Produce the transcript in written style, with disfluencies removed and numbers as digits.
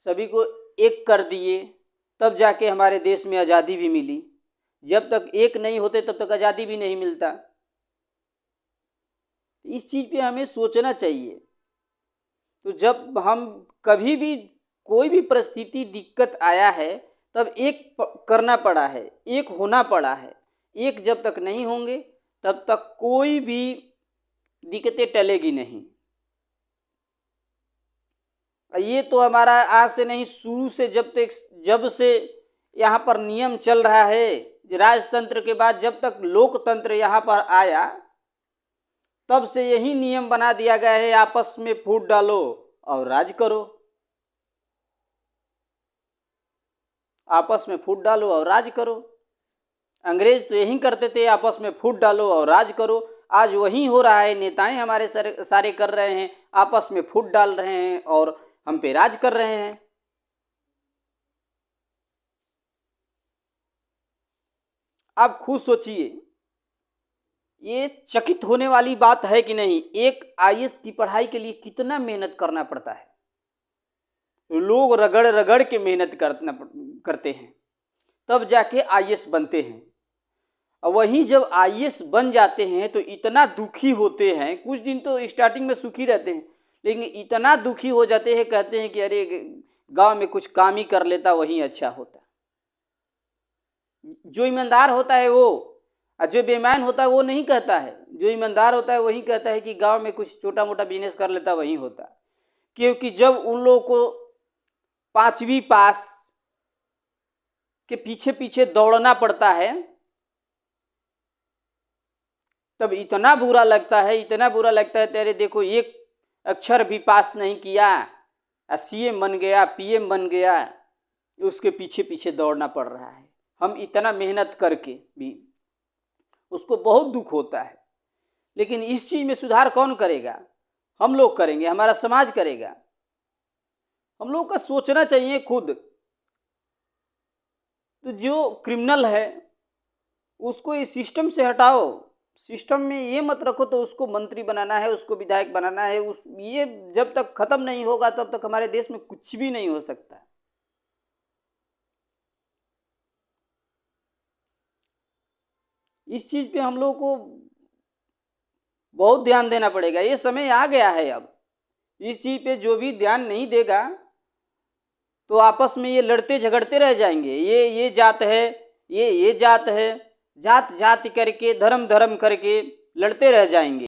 सभी को एक कर दिए, तब जाके हमारे देश में आज़ादी भी मिली। जब तक एक नहीं होते तब तक आज़ादी भी नहीं मिलता। इस चीज़ पे हमें सोचना चाहिए। तो जब हम कभी भी कोई भी परिस्थिति दिक्कत आया है, तब एक करना पड़ा है, एक होना पड़ा है। एक जब तक नहीं होंगे तब तक कोई भी दिक्कतें टलेगी नहीं। ये तो हमारा आज से नहीं, शुरू से जब से यहाँ पर नियम चल रहा है, राजतंत्र के बाद जब तक लोकतंत्र यहाँ पर आया, तब से यही नियम बना दिया गया है, आपस में फूट डालो और राज करो। आपस में फूट डालो और राज करो। अंग्रेज तो यही करते थे, आपस में फूट डालो और राज करो। आज वही हो रहा है, नेताएं हमारे सारे कर रहे हैं, आपस में फूट डाल रहे हैं और हम पे राज कर रहे हैं। आप खुद सोचिए, ये चकित होने वाली बात है कि नहीं। एक आईएएस की पढ़ाई के लिए कितना मेहनत करना पड़ता है। लोग रगड़ रगड़ के मेहनत करते हैं, तब जाके आईएएस बनते हैं। और वहीं जब आईएएस बन जाते हैं तो इतना दुखी होते हैं। कुछ दिन तो स्टार्टिंग में सुखी रहते हैं, लेकिन इतना दुखी हो जाते हैं, कहते हैं कि अरे गांव में कुछ काम ही कर लेता वही अच्छा होता। जो ईमानदार होता है वो, और जो बेईमान होता है वो नहीं कहता है। जो ईमानदार होता है वही कहता है कि गांव में कुछ छोटा मोटा बिजनेस कर लेता वही होता। क्योंकि जब उन लोगों को 5वीं पास के पीछे पीछे दौड़ना पड़ता है, तब इतना बुरा लगता है, इतना बुरा लगता है। तेरे देखो, एक अक्षर भी पास नहीं किया, सीएम बन गया, पीएम बन गया, उसके पीछे पीछे दौड़ना पड़ रहा है। हम इतना मेहनत करके भी उसको बहुत दुख होता है। लेकिन इस चीज़ में सुधार कौन करेगा? हम लोग करेंगे, हमारा समाज करेगा। हम लोग का सोचना चाहिए खुद। तो जो क्रिमिनल है उसको इस सिस्टम से हटाओ। सिस्टम में ये मत रखो तो उसको मंत्री बनाना है, उसको विधायक बनाना है। ये जब तक खत्म नहीं होगा तब तक हमारे देश में कुछ भी नहीं हो सकता। इस चीज पे हम लोग को बहुत ध्यान देना पड़ेगा। ये समय आ गया है अब। इस चीज पे जो भी ध्यान नहीं देगा तो आपस में ये लड़ते झगड़ते रह जाएंगे। ये जात है, ये जात है, जात जात करके, धर्म धर्म करके लड़ते रह जाएंगे।